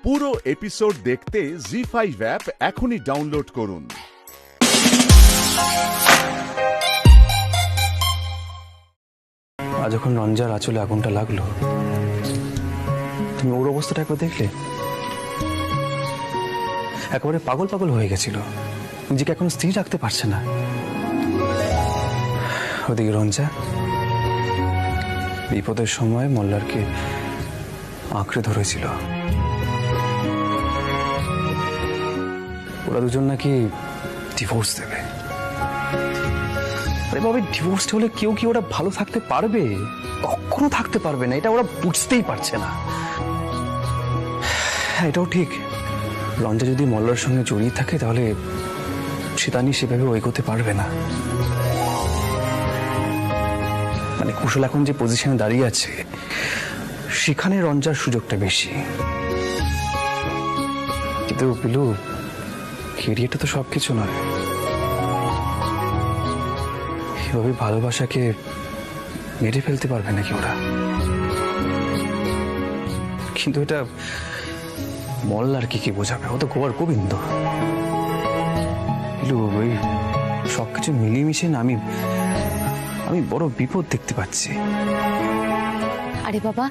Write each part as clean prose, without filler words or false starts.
পুরো এপিসোড দেখতে জি5 অ্যাপ এখনই ডাউনলোড করুন। আজ যখন রঞ্জার আঁচলে আগুনটা লাগলো, তুমি ওর অবস্থাটা একবার দেখলে? একেবারে পাগল পাগল হয়ে গেছিল, নিজেকে এখন স্থির রাখতে পারছে না। ওদিকে রঞ্জা বিপদের সময় মল্লারকে আঁকড়ে ধরেছিল। ওরা দুজন নাকি ডিভোর্স দেবে। আরে বাবা, ডিভোর্সটা হলে কেউ কি ওরা ভালো থাকতে পারবে? কখনো থাকতে পারবে না, এটা ওরা বুঝতেই পারছে না। হ্যাঁ, এটাও ঠিক, রঞ্জা যদি মল্লার সঙ্গে জড়িয়ে থাকে তাহলে শীতানি সেভাবে এগোতে পারবে না। মানে কুশল এখন যে পজিশনে দাঁড়িয়ে আছে সেখানে রঞ্জার সুযোগটা বেশি। কিন্তু পিলু, ক্যারিয়ারটা তো সবকিছু নয়। এভাবে ভালোবাসাকে মেরে ফেলতে পারবে নাকি ওরা? কিন্তু এটা মল্লার কি বোঝাবে? ও তো গোয়ার গোবিন্দ। ওই সবকিছু মিলিয়ে মিশে না আমি বড় বিপদ দেখতে পাচ্ছি। আরে বাবা,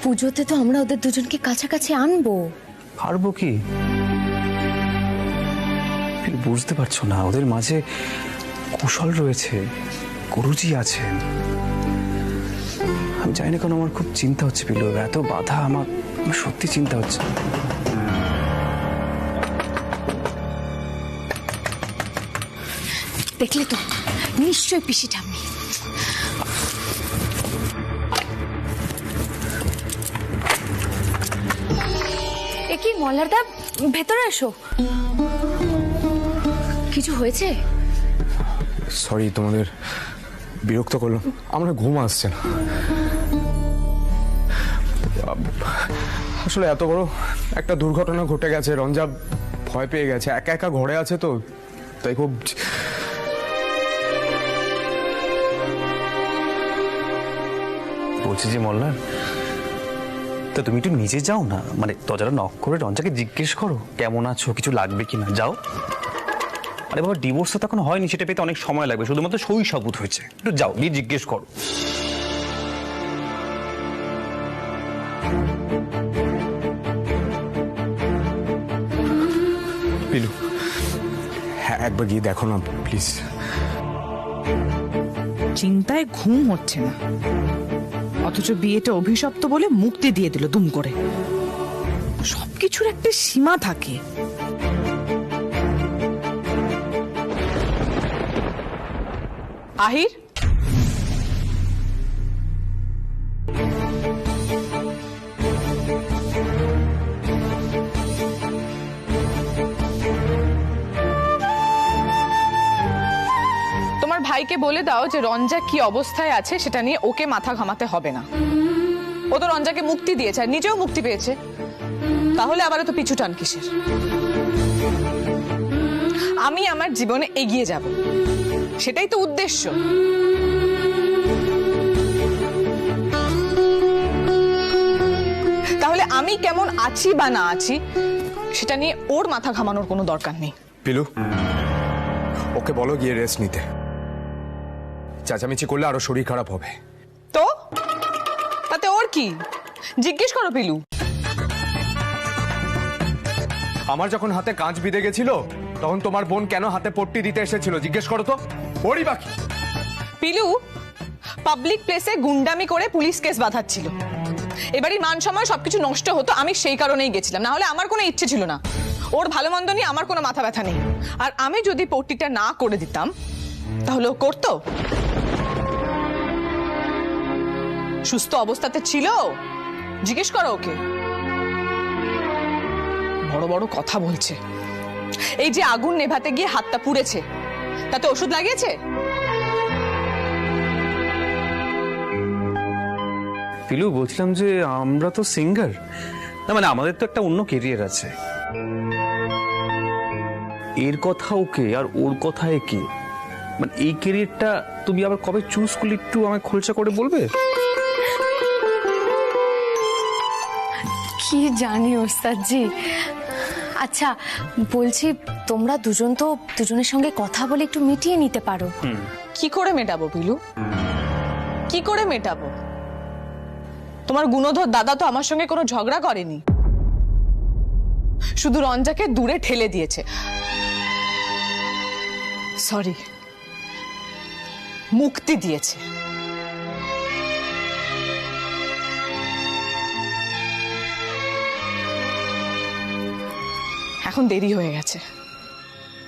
পুজোতে তো আমরা ওদের দুজনকে কাছাকাছি আনবো। পারবো কি? বুঝতে পারছো না, ওদের মাঝে কুশল রয়েছে, গুরুজি আছেন। আমি জানি না কেন আমার খুব চিন্তা হচ্ছে পিলু, এত বাধা আমার সত্যি চিন্তা হচ্ছে। দেখলে তো, নিশ্চয় পিসি ঠাম্মি। এ কি মল্লারদা, ভেতরে এসো। কিছু হয়েছে? সরি, তোমাদের বিরক্ত করলাম, আমার ঘুম আসছে না। আসলে এত বড় একটা দুর্ঘটনা ঘটে গেছে, রঞ্জা ভয় পেয়ে গেছে, একা একা ঘরে আছে তো, তাই খুব। বলছি যে মল্লার, তা তুমি একটু নিচে যাও না, মানে দরজাটা নক করে রঞ্জাকে জিজ্ঞেস করো কেমন আছো, কিছু লাগবে কিনা, যাও। আরে বাবা, ডিভোর্স তো এখন হয়নি, সেটা পেতে অনেক সময় লাগবে, শুধুমাত্র সই সাবুত হয়েছে। একটু যাও, গিয়ে জিজ্ঞেস করো। পিলু, হ্যাঁ একবার গিয়ে দেখো না প্লিজ। চিন্তায় ঘুম হচ্ছে না, অথচ বিয়েটা অভিশপ্ত বলে মুক্তি দিয়ে দিল দুম করে। সবকিছুর একটা সীমা থাকে। আহির, তোমার ভাইকে বলে দাও যে রঞ্জা কি অবস্থায় আছে সেটা নিয়ে ওকে মাথা ঘামাতে হবে না। ও তো রঞ্জাকে মুক্তি দিয়েছে, আর নিজেও মুক্তি পেয়েছে, তাহলে আবার তো পিছু টান কিসের? আমি আমার জীবনে এগিয়ে যাব, সেটাই তো উদ্দেশ্য। তাহলে আমি কেমন আছি বা না আছি সেটা নিয়ে ওর মাথা ঘামানোর কোনো দরকার নেই। পিলু, ওকে বলো গিয়ে রেস্ট নিতে, চেঁচামেচি করলে আরো শরীর খারাপ হবে। তো তাতে ওর কি? জিজ্ঞেস করো পিলু। আমার যখন হাতে কাঁচ বিঁধে গেছিল তখন তোমার বোন কেন হাতে পট্টি দিতে এসেছিল জিজ্ঞেস করো তো। ওরই বাকি। পিলু পাবলিক প্লেসে গুন্ডামি করে পুলিশ কেস বাঁধাচ্ছিল, এবারই মান সম্মান সবকিছু নষ্ট হতো, আমি সেই কারণেই গেছিলাম, না হলে আমার কোনো ইচ্ছে ছিল না। ওর ভালো মন্দ নিয়ে আমার কোনো মাথা ব্যথা নেই। আর আমি যদি পট্টিটা না করে দিতাম তাহলে ও করতো? সুস্থ অবস্থাতে ছিল, জিজ্ঞেস করো ওকে। বড় বড় কথা বলছে। এই যে আগুন নেভাতে গিয়ে হাতটা পুড়েছে, তাতে ওষুধ লাগিয়েছে? পিলু, বলছিলাম যে আমরা তো সিঙ্গার না, মানে আমাদের তো একটা অন্য ক্যারিয়ার আছে। এর কথা ওকে আর ওর কথা একে, মানে এই ক্যারিয়ারটা তুমি আবার কবে চুজ করলে একটু আমায় খোলসা করে বলবে? কি জানি ওস্তাদজি। আচ্ছা বলছি, তোমরা দুজন তো দুজনের সঙ্গে কথা বলে একটু মিটিয়ে নিতে পারো। কি করে মেটাবো পিলু, কি করে মেটাবো? তোমার গুণধর দাদা তো আমার সঙ্গে কোনো ঝগড়া করেনি, শুধু রঞ্জাকে দূরে ঠেলে দিয়েছে। সরি, মুক্তি দিয়েছে। এখন দেরি হয়ে গেছে,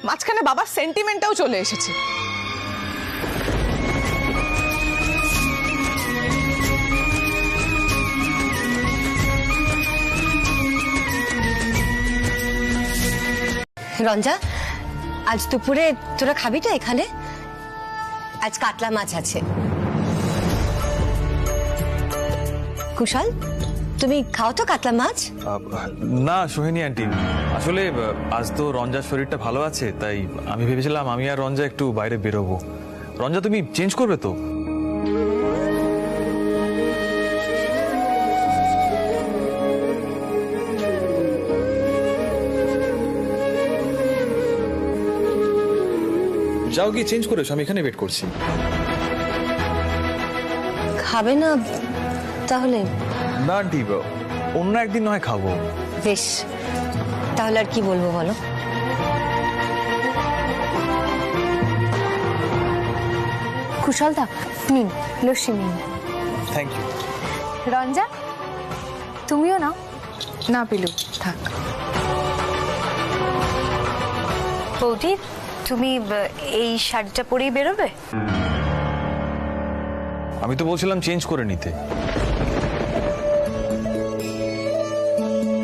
মাঝখানে বাবার সেন্টিমেন্টটাও চলে এসেছে। রঞ্জা, আজ দুপুরে তোরা খাবি তো এখানে? আজ কাতলা মাছ আছে। কুশল, তুমি খাও তো কাতলা মাছ? না সোহিনী আন্টি, আসলে আজ তো রঞ্জার শরীরটা ভালো আছে, তাই আমি ভেবেছিলাম আমি আর রঞ্জা একটু বাইরে বেরোবো। রঞ্জা তুমি চেঞ্জ করবে তো? যাও গিয়ে চেঞ্জ করে এসো, আমি এখানে ওয়েট করছি। খাবে না তাহলে? না আন্টি, অন্য একদিন নয় খাবো। বেশ, তাহলে আর কি বলবো বলো। কুশলদা নিন লস্যি নিন। Thank you. রঞ্জা তুমিও নাও। না পিলু থাক। বৌদি, তুমি এই শাড়িটা পরেই বেরোবে? আমি তো বলছিলাম চেঞ্জ করে নিতে।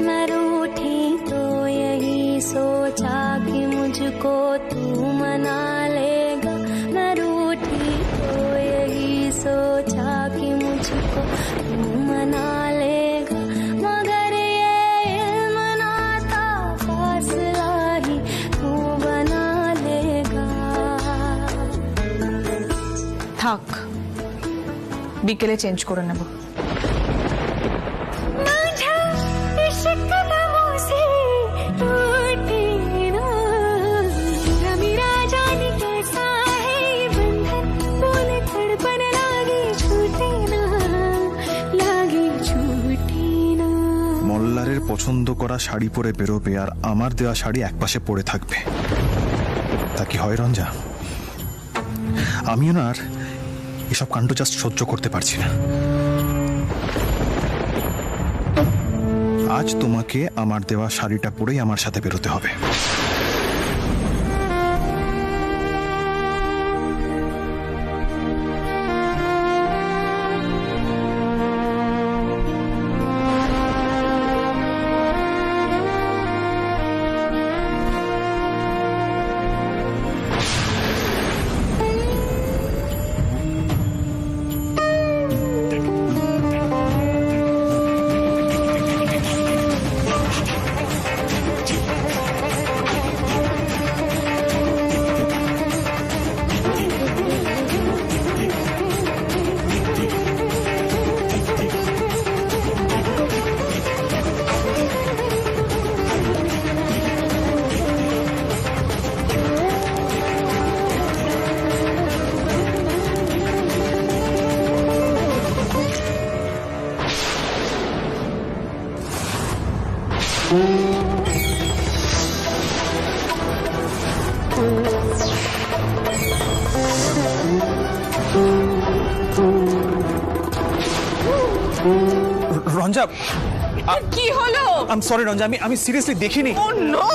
मैं रूठी तो यही सोचा कि मुझको तू मना लेगा। मैं रूठी तो यही सोचा कि मुझको तू मना लेगा, मगर ये इल्म ना था फासला ही तू बना लेगा। থাক, বিকেলে চেঞ্জ করে নেব। माझ्या इश्क नमोसे टूटे ना, रमी राजाने कैसा है ये बंधन, बोले धड़पन लागे छूटे ना, लागे छूटे ना। মল্লারের পছন্দ করা শাড়ি পরে বেরোবে আর আমার দেওয়া শাড়ি একপাশে পড়ে থাকবে, তা কি হয় রঞ্জা? আমিও না আর এসব কাণ্ড জাস্ট সহ্য করতে পারছি না। আজ তোমাকে আমার দেওয়া শাড়িটা পরেই আমার সাথে বেরোতে হবে। রঞ্জা, কি হলো? আই এম সরি রঞ্জা, আমি সিরিয়াসলি দেখিনি। ও নো!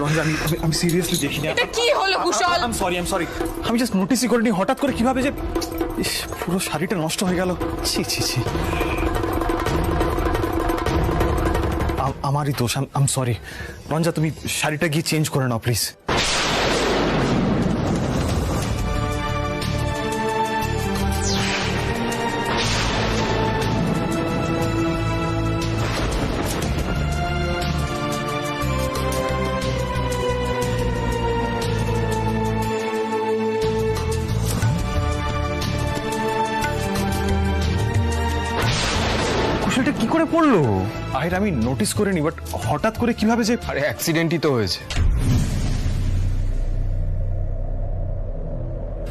রঞ্জা, আমি সিরিয়াসলি দেখিনি। এটা কি হলো কুশল? আই এম সরি, আমি জাস্ট নোটিসই করিনি হঠাৎ করে কিভাবে যে ইস, পুরো শাড়িটা নষ্ট হয়ে গেল। ছি ছি ছি, আমারই দোষ। আই এম সরি রঞ্জা, তুমি শাড়িটা গিয়ে চেঞ্জ করে নাও প্লিজ। পড়লো? আরে আমি নোটিস করিনি, বাট হঠাৎ করে কিভাবে যে আরে অ্যাক্সিডেন্টই তো হয়েছে।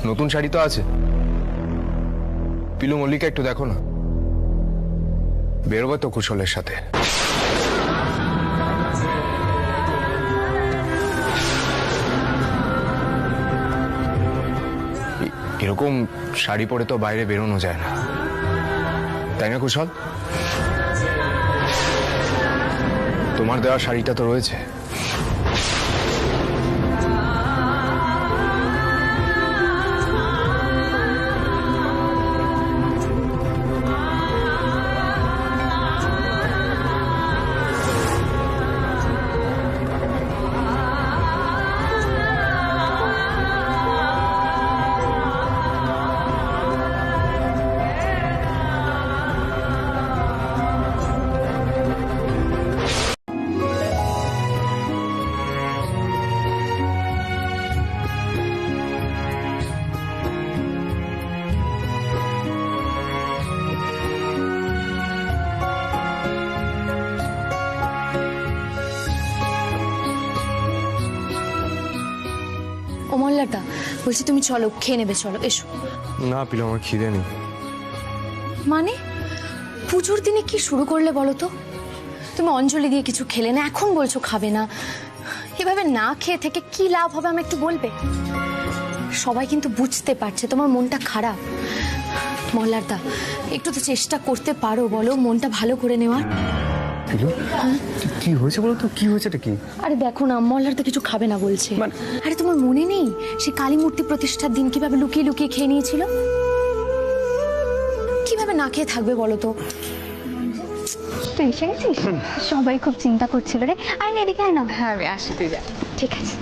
নতুন শাড়ি তো আছে, পিলু মল্লিকা একটু দেখো না, বেরোবে তো কুশলের সাথে। এরকম শাড়ি পরে তো বাইরে বেরোনো যায় না, তাই না কুশল? তোমার দেওয়া শাড়িটা তো রয়েছে। ও মল্লারদা, বলছি তুমি চলো, খেয়ে নেবে, চলো এসো। না পিলু, আমার খিদে নেই। মানে পুজোর দিনে কি শুরু করলে বলো তো? তুমি অঞ্জলি দিয়ে কিছু খেলে না, এখন বলছো খাবে না। এভাবে না খেয়ে থেকে কি লাভ হবে আমি একটু বলবে? সবাই কিন্তু বুঝতে পারছে তোমার মনটা খারাপ। মল্লারদা, একটু তো চেষ্টা করতে পারো, বলো, মনটা ভালো করে নেওয়ার। কি হয়েছে বলো তো, কি হয়েছে এটা কি? আরে দেখো না, মল্লারদা কিছু খাবে না বলছে। আরে তোমার মনে নেই সে কালী মূর্তি প্রতিষ্ঠার দিন কিভাবে লুকিয়ে লুকিয়ে খেয়ে নিয়েছিল? কিভাবে না খেয়ে থাকবে বলো তো? তুই এসে গেছিস? সবাই খুব চিন্তা করছিল রে। আর এদিকে আয় না। হ্যাঁ আমি আসি, তুই যা। ঠিক আছে।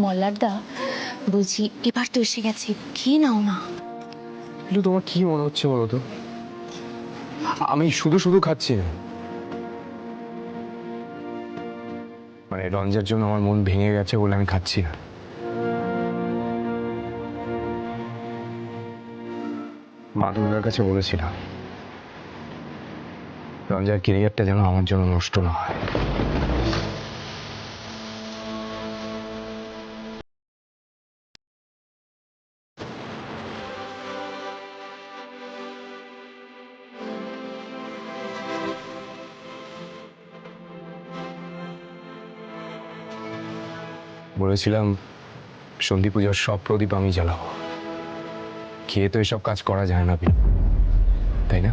মল্লারদা, বলছি এবার তো এসে গেছি, খেয়ে নাও না। পিলু, তোমার কি মনে হচ্ছে বলো তো? আমি শুধু শুধু খাচ্ছি না, মানে রঞ্জার জন্য আমার মন ভেঙে গেছে বলে আমি খাচ্ছি না। মা দুর্গার কাছে বলেছিলাম রঞ্জার কেরিয়ারটা যেন আমার জন্য নষ্ট না হয়। বলেছিলাম সন্ধি পুজোর সব প্রদীপ আমি জ্বালাবো। খেয়ে তো এসব কাজ করা যায় না, তাই না?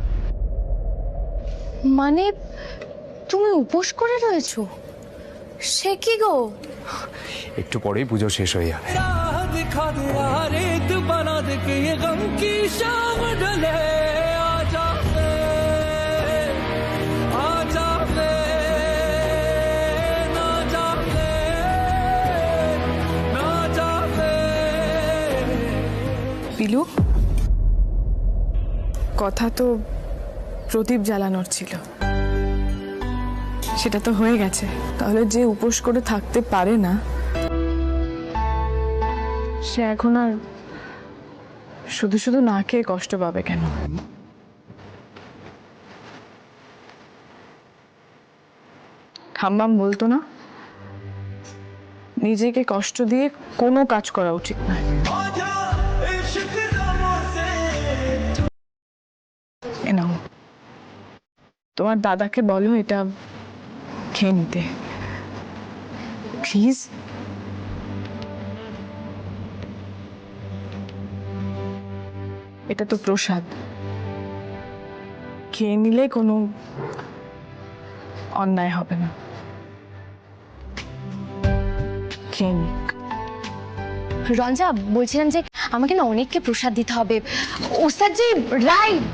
মানে তুমি উপোস করে রয়েছো? সে কি গো? একটু পরেই পুজো শেষ হয়ে যাবে। পিলু, কথা তো প্রদীপ জ্বালানোর ছিল, সেটা তো হয়ে গেছে। তাহলে যে উপোস করে থাকতে পারে না সে এখন আর শুধু শুধু না খেয়ে কষ্ট পাবে কেন? খাম্বাম বলতো না, নিজেকে কষ্ট দিয়ে কোনো কাজ করা উচিত নয়। এ নাও, তোমার দাদাকে বলো এটা খেয়ে নিতে প্লিজ। এটা তো প্রসাদ, খেয়ে নিলে কোনো অন্যায় হবে না। খেয়ে নিক। রঞ্জা, বলছিলাম যে আমাকে না অনেককে প্রসাদ দিতে হবে। ওস্তাদ জি, রাইট।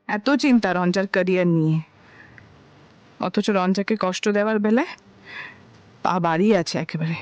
এত চিন্তা রঞ্জার ক্যারিয়ার নিয়ে, অথচ রঞ্জাকে কষ্ট দেওয়ার বেলায় পা বাড়িয়ে আছে একেবারে।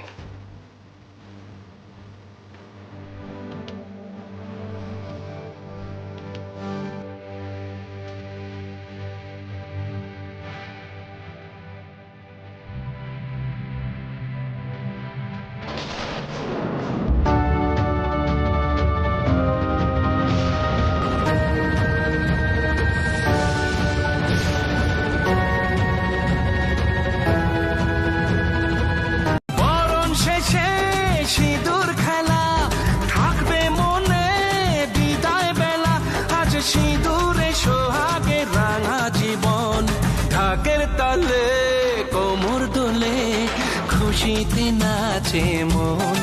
খুশিতে নাচে মন,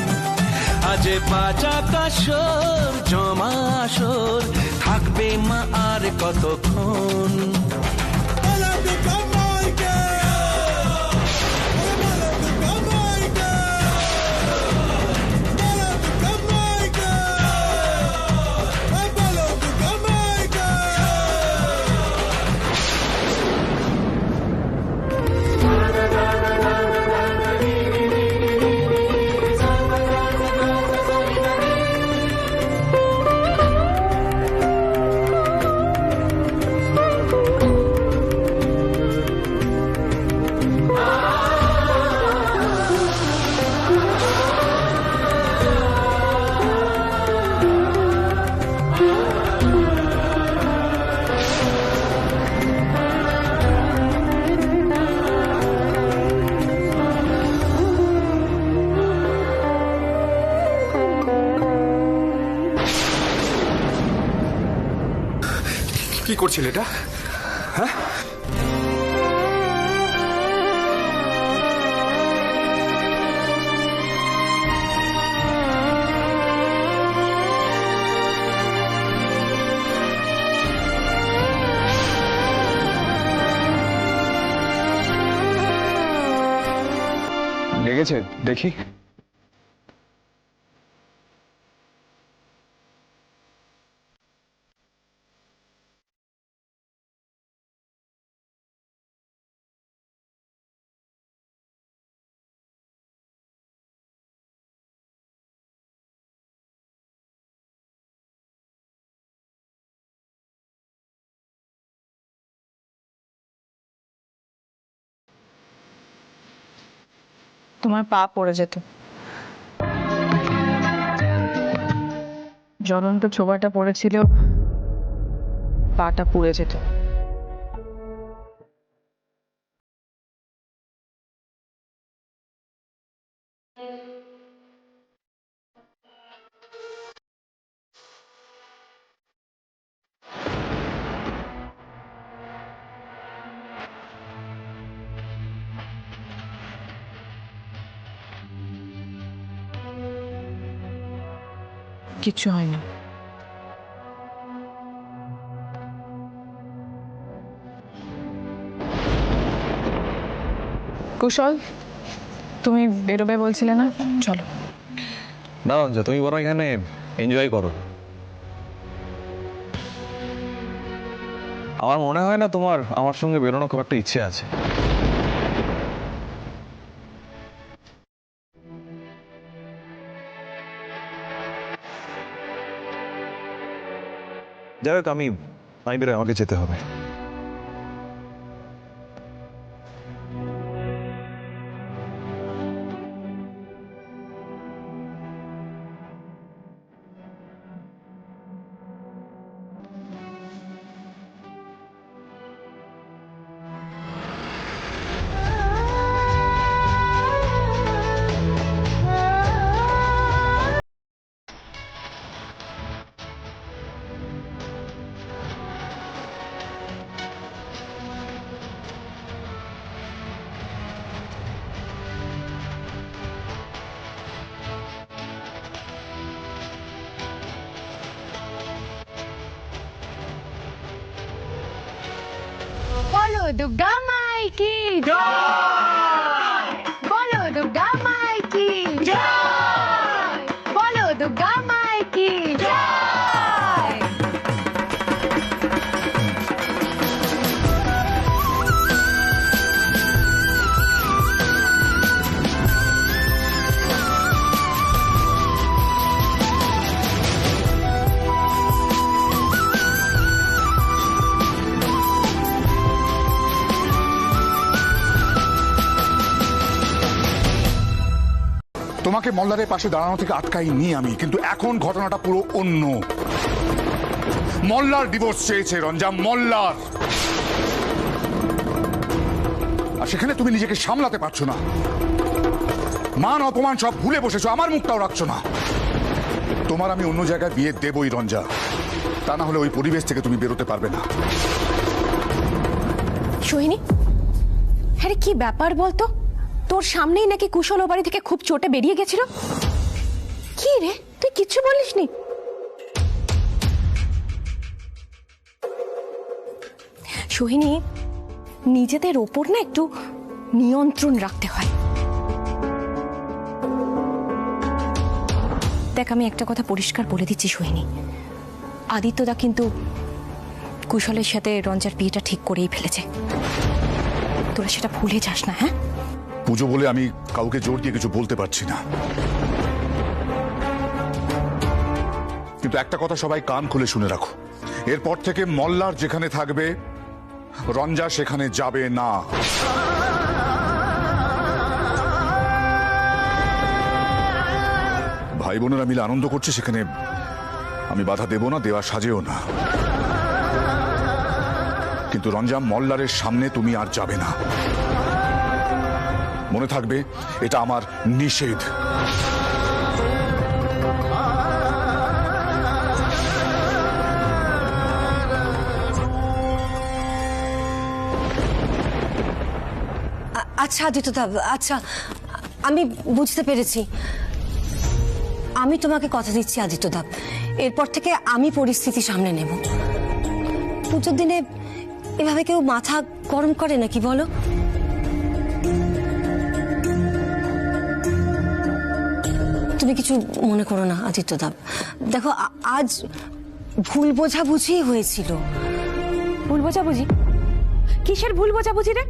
আজ বাজা কাশর জমা আসর, থাকবে মা আর কতক্ষণ। কি করছিল এটা? হ্যাঁ, লেগেছে দেখি। তোমার পা পড়ে যেত, জ্বলন্ত ছোবাটা পড়েছিল, পাটা পুড়ে যেত। কিচ্ছু হয়নি। কুশল, তুমি বেরোবে বলছিলে না, চলো। না রঞ্জা, তুমি বরং এখানে এনজয় করো। আমার মনে হয় না তোমার আমার সঙ্গে বেরোনো খুব একটা ইচ্ছে আছে। যাই হোক, আমি বেরোই, আমাকে যেতে হবে। বলো দুর্গা মাই কি জয়, বলো দুর্গা মাই কি জয়, বলো দুর্গা মাই কি জয়। তোমাকে মল্লারের পাশে দাঁড়ানো থেকে আটকাইনি আমি, কিন্তু এখন ঘটনাটা পুরো অন্য। মল্লার ডিভোর্স চেয়েছে রঞ্জা, মল্লার। আর সেখানে তুমি নিজেকে সামলাতে পারছো না, মান অপমান সব ভুলে বসেছো, আমার মুখটাও রাখছো না। তোমার আমি অন্য জায়গায় বিয়ে দেবই রঞ্জা, তা না হলে ওই পরিবেশ থেকে তুমি বেরোতে পারবে না। সোহিনী, হ্যাঁ রে, কি ব্যাপার বলতো? তোর সামনেই নাকি কুশল ও বাড়ি থেকে খুব চোটে বেরিয়ে গেছিল। কি রে, তুই কিচ্ছু বলিসনি? সোহিনী, নিজেদের ওপর না একটু নিয়ন্ত্রণ রাখতে হয়। দেখ, আমি একটা কথা পরিষ্কার বলে দিচ্ছি সোহিনী, আদিত্যদা কিন্তু কুশলের সাথে রঞ্জার বিয়েটা ঠিক করেই ফেলেছে। তোরা সেটা ভুলে যাস না। হ্যাঁ, পুজো বলে আমি কাউকে জোর দিয়ে কিছু বলতে পারছি না, কিন্তু একটা কথা সবাই কান খুলে শুনে রাখো, এরপর থেকে মল্লার যেখানে থাকবে রঞ্জা সেখানে যাবে না। ভাই বোনেরা মিলে আনন্দ করছে, সেখানে আমি বাধা দেব না, দেওয়া সাজেও না, কিন্তু রঞ্জা মল্লারের সামনে তুমি আর যাবে না। মনে থাকবে, এটা আমার নিষেধ। আচ্ছা আদিত্যদা, আচ্ছা আমি বুঝতে পেরেছি। আমি তোমাকে কথা দিচ্ছি আদিত্যদা, এরপর থেকে আমি পরিস্থিতি সামনে নেব। পুজোর দিনে এভাবে কেউ মাথা গরম করে নাকি বলো? তুমি কিছু মনে করো না আদিত্যদা। দেখো, আজ ভুল বোঝাবুঝি হয়েছিল। ভুল বোঝাবুঝি? কিসের ভুল বোঝাবুঝি রে?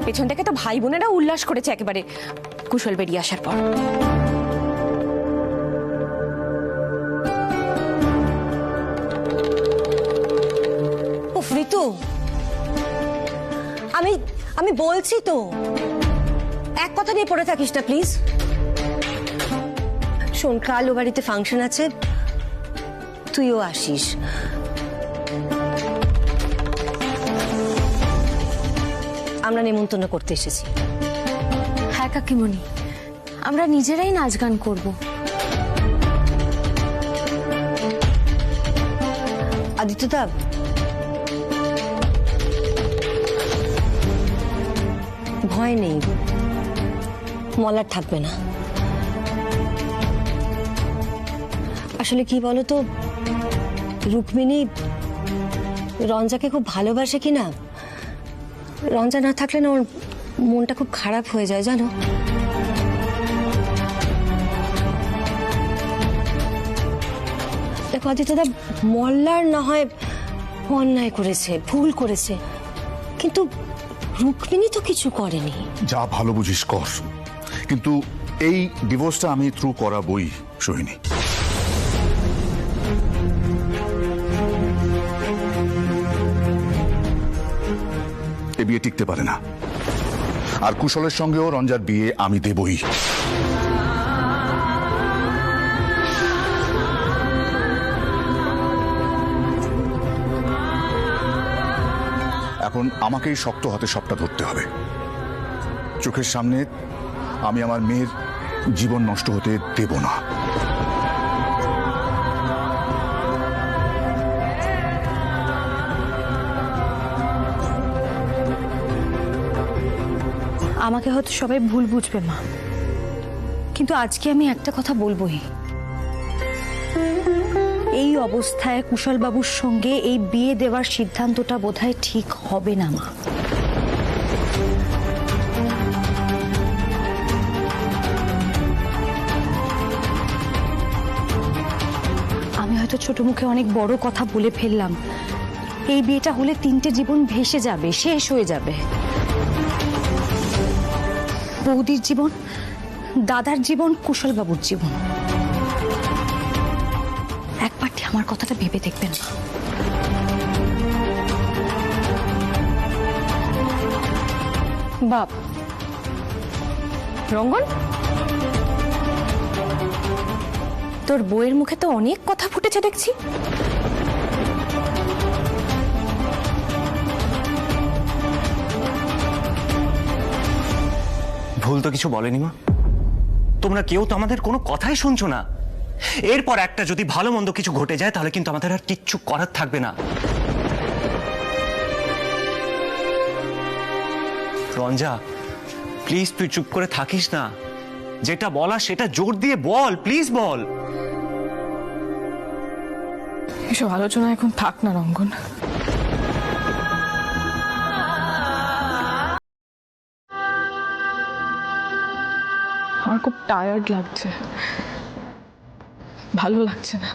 পেছন থেকে তো ভাই বোনেরা উল্লাস করেছে একেবারে কুশল বেরিয়ে আসার পর। উফ ঋতু, আমি বলছি তো, এক কথা নিয়ে পড়ে থাকিস না প্লিজ। শোন, কাল ও বাড়িতে ফাংশন আছে, তুইও আসিস। আমরা নেমন্তন্ন করতে এসেছি। হ্যাঁ কাকিমণি, আমরা নিজেরাই নাচ গান করব। আদিত্যদা, ভয় নেই, মলার থাকবে না। আসলে কি বলতো, রুক্মিণী রঞ্জাকে খুব ভালোবাসে কিনা রঞ্জা না থাকলে না ওর মনটা খুব খারাপ হয়ে যায় জানো। দেখো আদিত্যদা, মল্লার না হয় অন্যায় করেছে, ভুল করেছে, কিন্তু রুক্মিণী তো কিছু করেনি। যা ভালো বুঝিস কর, কিন্তু এই ডিভোর্সটা আমি থ্রু করাবই সোহিনী। এ বিয়ে টিকতে পারে না, আর কুশলের সঙ্গেও রঞ্জার বিয়ে আমি দেবই। এখন আমাকেই শক্ত হাতে সবটা ধরতে হবে। চোখের সামনে আমি আমার মেয়ের জীবন নষ্ট হতে দেব না। আমাকে হয়তো সবাই ভুল বুঝবে মা, কিন্তু আজকে আমি একটা কথা বলবোই। এই অবস্থায় কুশল বাবুর সঙ্গে এই বিয়ে দেওয়ার সিদ্ধান্তটা বোধহয় ঠিক হবে না মা। আমি হয়তো ছোট মুখে অনেক বড় কথা বলে ফেললাম। এই বিয়েটা হলে 3টে জীবন ভেসে যাবে, শেষ হয়ে যাবে। বৌদির জীবন, দাদার জীবন, কুশল বাবুর জীবন। একবারটি আমার কথাটা ভেবে দেখবেন না। বাপ রঙ্গন, তোর বউয়ের মুখে তো অনেক কথা ফুটেছে দেখছি। ভুল তো কিছু বলেনি মা, তোমরা কেউ তো আমাদের কোনো কথাই শুনছো না। এরপর একটা যদি ভালো মন্দ কিছু ঘটে যায় তাহলে কিন্তু আমাদের আর কিচ্ছু করার থাকবে না। রঞ্জা প্লিজ তুই চুপ করে থাকিস না, যেটা বলা সেটা জোর দিয়ে বল, প্লিজ বল। এসব আলোচনা এখন থাক না রঙ্গন। আমার খুব টায়ার্ড লাগছে, ভালো লাগছে না।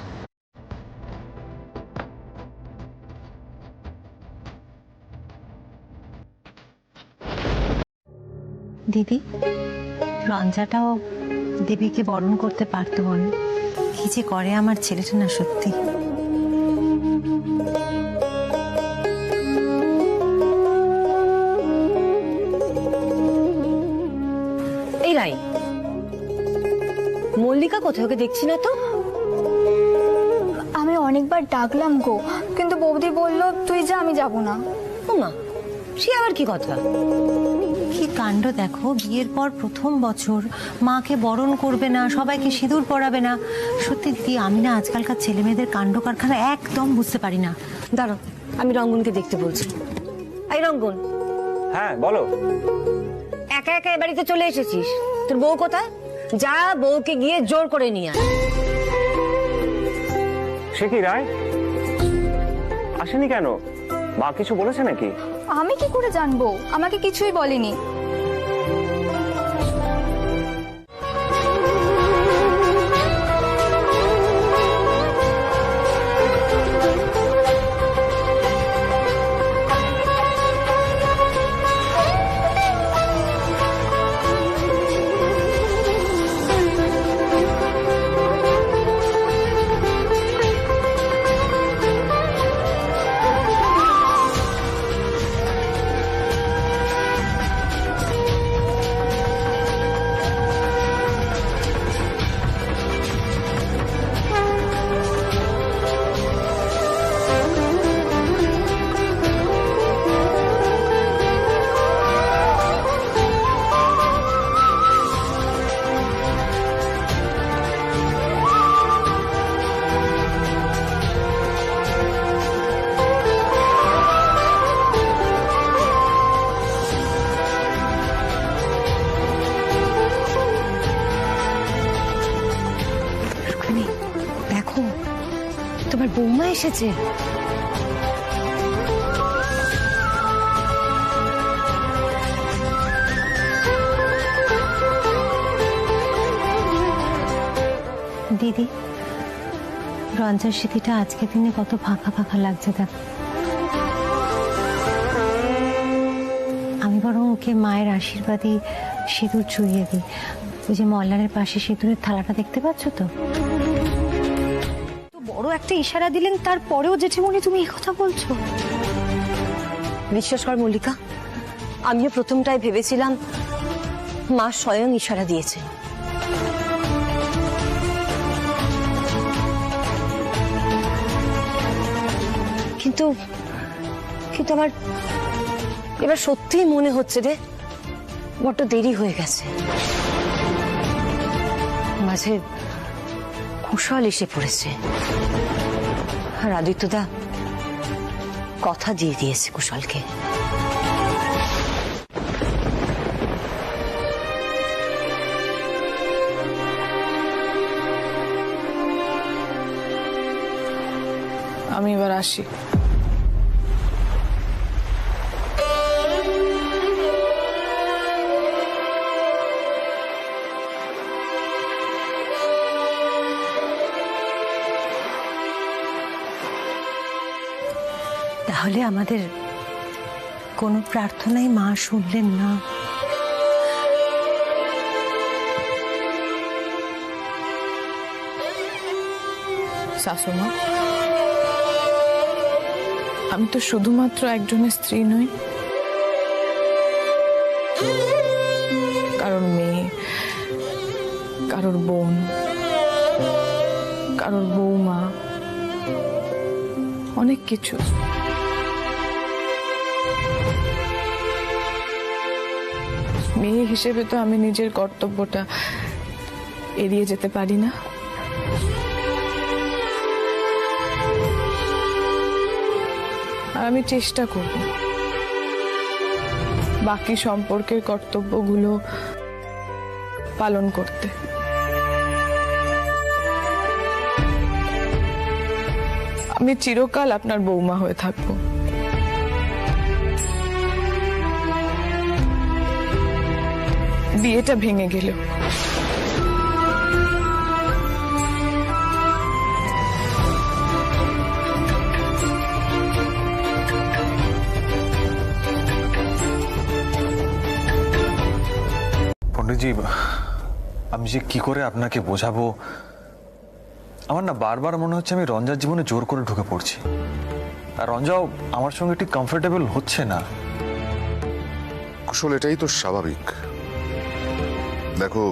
দিদি, রঞ্জাটাও দেবীকে বরণ করতে পারতো বল। কি যে করে আমার ছেলেটা না, সত্যি। এই রাই, মল্লিকা কোথায়? ওকে দেখছি না তো। আমি অনেকবার ডাকলাম গো, কিন্তু বৌদি বলল তুই যা, আমি যাব না। মা, সে আবার কি কথা? কি কাণ্ড দেখো, বিয়ের পর প্রথম বছর মাকে বরণ করবে না, সবাইকে সিঁদুর পরাবে না। সত্যি দিদি, আমি না আজকালকার ছেলে মেয়েদের কাণ্ড কারখানা একদম বুঝতে পারি না। দাঁড়াও, আমি রঙ্গনকে দেখতে বলছি। এই রঙ্গন। হ্যাঁ বলো। একা একা এ বাড়িতে চলে এসেছিস, তোর বউ কোথায়? যা বউকে গিয়ে জোর করে নিয়ে আয়। সে কি রায়, আসেনি কেন? মা কিছু বলেছে নাকি? আমি কি করে জানবো? আমাকে কিছুই বলেনি। তোমার বৌমা এসেছে। দিদি, রঞ্জার স্মৃতিটা আজকের দিনে কত ফাঁকা ফাঁকা লাগছে দেখ। আমি বরং ওকে মায়ের আশীর্বাদই সিঁদুর চুইয়ে দিই। ওই যে মল্লারের পাশে সিঁদুরের থালাটা দেখতে পাচ্ছ তো? বড় একটা ইশারা দিলেন, তারপরেও জেঠিমণি তুমি এই কথা বলছো? বিশ্বাস কর মল্লিকা, আমিও প্রথমটায় ভেবেছিলাম মা স্বয়ং ইশারা দিয়েছে। কিন্তু কিন্তু আমার এবার সত্যিই মনে হচ্ছে রে, বড্ড দেরি হয়ে গেছে। মাঝে কুশল এসে পড়েছে, আর আদিত্যদা কথা দিয়ে দিয়েছে কুশলকে। আমি এবার আসি। তাহলে আমাদের কোনো প্রার্থনাই মা শুনলেন না? শাশুমা, আমি তো শুধুমাত্র একজনের স্ত্রী নই, কারোর মেয়ে, কারোর বোন, কারোর বৌমা, অনেক কিছু। মেয়ে হিসেবে তো আমি নিজের কর্তব্যটা এড়িয়ে যেতে পারি না। আর আমি চেষ্টা করব বাকি সম্পর্কের কর্তব্যগুলো পালন করতে। আমি চিরকাল আপনার বৌমা হয়ে থাকবো। বিয়েটা ভেঙে গেল, পণ্ডিতজি, আমি যে কি করে আপনাকে বোঝাবো, আমার না বারবার মনে হচ্ছে আমি রঞ্জার জীবনে জোর করে ঢুকে পড়ছি, আর রঞ্জাও আমার সঙ্গে ঠিক কমফোর্টেবল হচ্ছে না। কুশল, এটাই তো স্বাভাবিক। দেখো,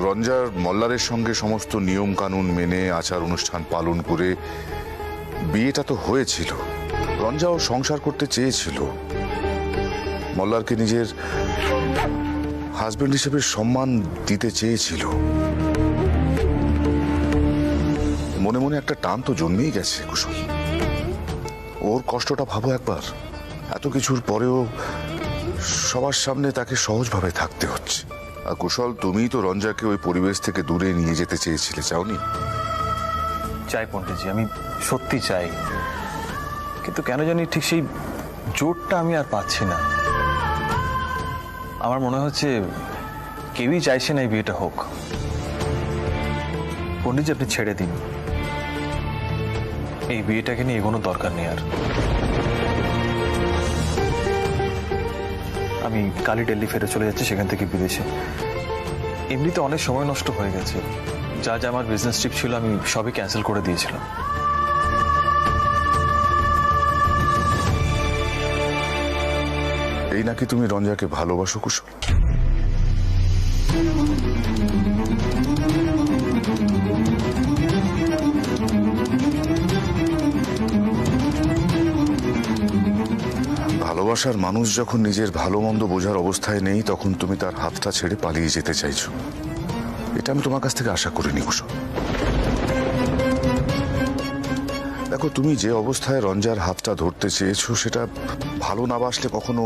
রঞ্জার মল্লারের সঙ্গে সমস্ত নিয়ম কানুন মেনে আচার অনুষ্ঠান পালন করে বিয়েটা তো হয়েছিল। রঞ্জাও সংসার করতে চেয়েছিল, মল্লারকে নিজের হাজবেন্ড হিসেবে সম্মান দিতে চেয়েছিল। মনে মনে একটা টান তো জন্মেই গেছে কুশল। ওর কষ্টটা ভাবো একবার, এত কিছুর পরেও সবার সামনে তাকে সহজভাবে থাকতে হচ্ছে। আর কুশল, তুমি তো রঞ্জাকে ওই পরিবেশ থেকে দূরে নিয়ে যেতে চেয়েছিলে, চাওনি? চাই পণ্ডিতজি, আমি সত্যি চাই, কিন্তু কেন জানি ঠিক সেই জোরটা আমি আর পাচ্ছি না। আমার মনে হচ্ছে কেউই চাইছে না এই বিয়েটা হোক। পণ্ডিতজি, আপনি ছেড়ে দিন, এই বিয়েটাকে নিয়ে এগোনোর দরকার নেই আর। আমি কালই দিল্লি ফিরে চলে যাচ্ছি, সেখান থেকে বিদেশে। এমনিতে অনেক সময় নষ্ট হয়ে গেছে, যা যা আমার বিজনেস ট্রিপ ছিল আমি সবই ক্যান্সেল করে দিয়েছিলাম। এই নাকি তুমি রঞ্জাকে ভালোবাসো কুশল? ভালোবাসার মানুষ যখন নিজের ভালো মন্দ বোঝার অবস্থায় নেই, তখন তুমি তার হাতটা ছেড়ে পালিয়ে যেতে চাইছো। এটা আমি তোমার কাছ থেকে আশা করিনি কুশল। দেখো, তুমি যে অবস্থায় রঞ্জার হাতটা ধরতে চেয়েছো, সেটা ভালো না বাসলে কখনো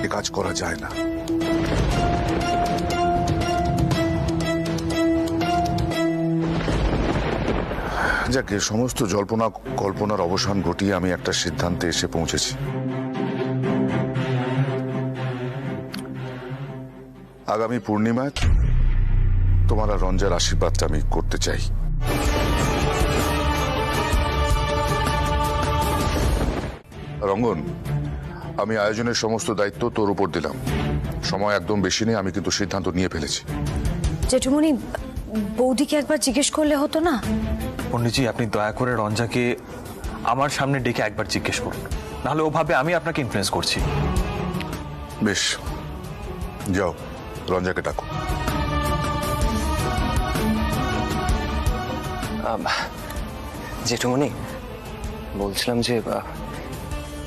এ কাজ করা যায় না। যাকে সমস্ত জল্পনা কল্পনার অবসান ঘটিয়ে আমি একটা সিদ্ধান্তে এসে পৌঁছেছি। আগামী পূর্ণিমায় তোমার আর রঞ্জার আশীর্বাদটা আমি করতে চাই। রঙ্গন, আমি আয়োজনের সমস্ত দায়িত্ব তোর উপর দিলাম। সময় একদম বেশি নেই, আমি কিন্তু সিদ্ধান্ত নিয়ে ফেলেছি। জেঠুমনি, বৌদিকে একবার জিজ্ঞেস করলে হতো না? পণ্ডিতজি, আপনি দয়া করে রঞ্জাকে আমার সামনে ডেকে একবার জিজ্ঞেস করুন, নাহলে ও ভাবে আমি আপনাকে ইনফ্লুয়েন্স করছি। বেশ, যাও রঞ্জাকে ডাকো। জেঠুমনি, বলছিলাম যে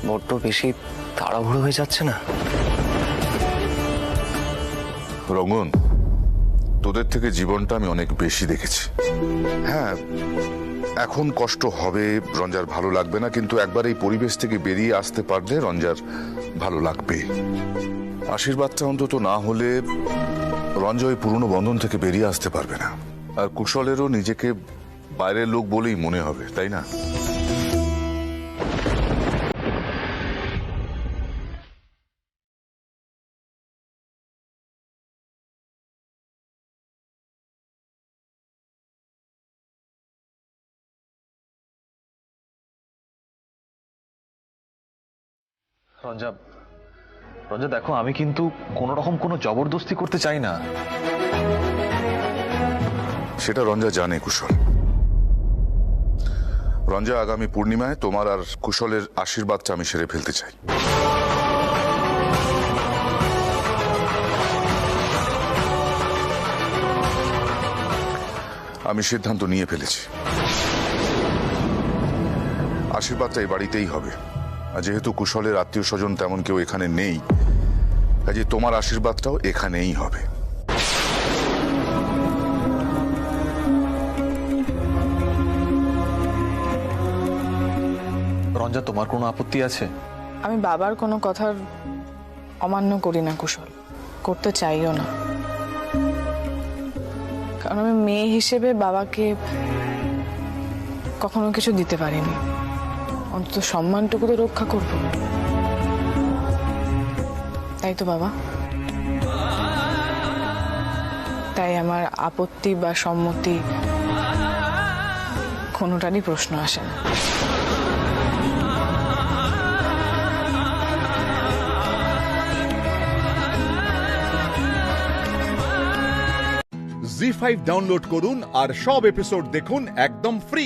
বড্ড বেশি তাড়াহুড়ো হয়ে যাচ্ছে না? রঙ্গন, তোদের থেকে জীবনটা আমি অনেক বেশি দেখেছি। হ্যাঁ, এখন কষ্ট হবে, রঞ্জার ভালো লাগবে না, কিন্তু একবার এই পরিবেশ থেকে বেরিয়ে আসতে পারলে রঞ্জার ভালো লাগবে। আশীর্বাদটা অন্তত না হলে রঞ্জা ওই পুরনো বন্ধন থেকে বেরিয়ে আসতে পারবে না। আর কুশলেরও নিজেকে বাইরের লোক বলেই মনে হবে, তাই না? রঞ্জা, রঞ্জা দেখো, আমি কিন্তু কোনো রকম কোনো জবরদস্তি করতে চাই না। সেটা রঞ্জা জানে কুশল। রঞ্জা, আগামী পূর্ণিমায় তোমার আর কুশলের আশীর্বাদটা আমি সেরে ফেলতে চাই। আমি সিদ্ধান্ত নিয়ে ফেলেছি, আশীর্বাদটা এই বাড়িতেই হবে। আর যেহেতু কুশলের আত্মীয় স্বজন তেমন কেউ এখানে নেই, কাজে তোমার আশীর্বাদটাও এখানেই হবে। রঞ্জা, তোমার কোনো আপত্তি আছে? আমি বাবার কোনো কথার অমান্য করি না কুশল, করতে চাইও না। কারণ আমি মেয়ে হিসেবে বাবাকে কখনো কিছু দিতে পারিনি, অন্তত সম্মানটুকু তো রক্ষা করব, তাই তো বাবা? তাই আমার আপত্তি বা সম্মতি কোনোটারই প্রশ্ন আসে না। জি5 ডাউনলোড করুন আর সব এপিসোড দেখুন একদম ফ্রি।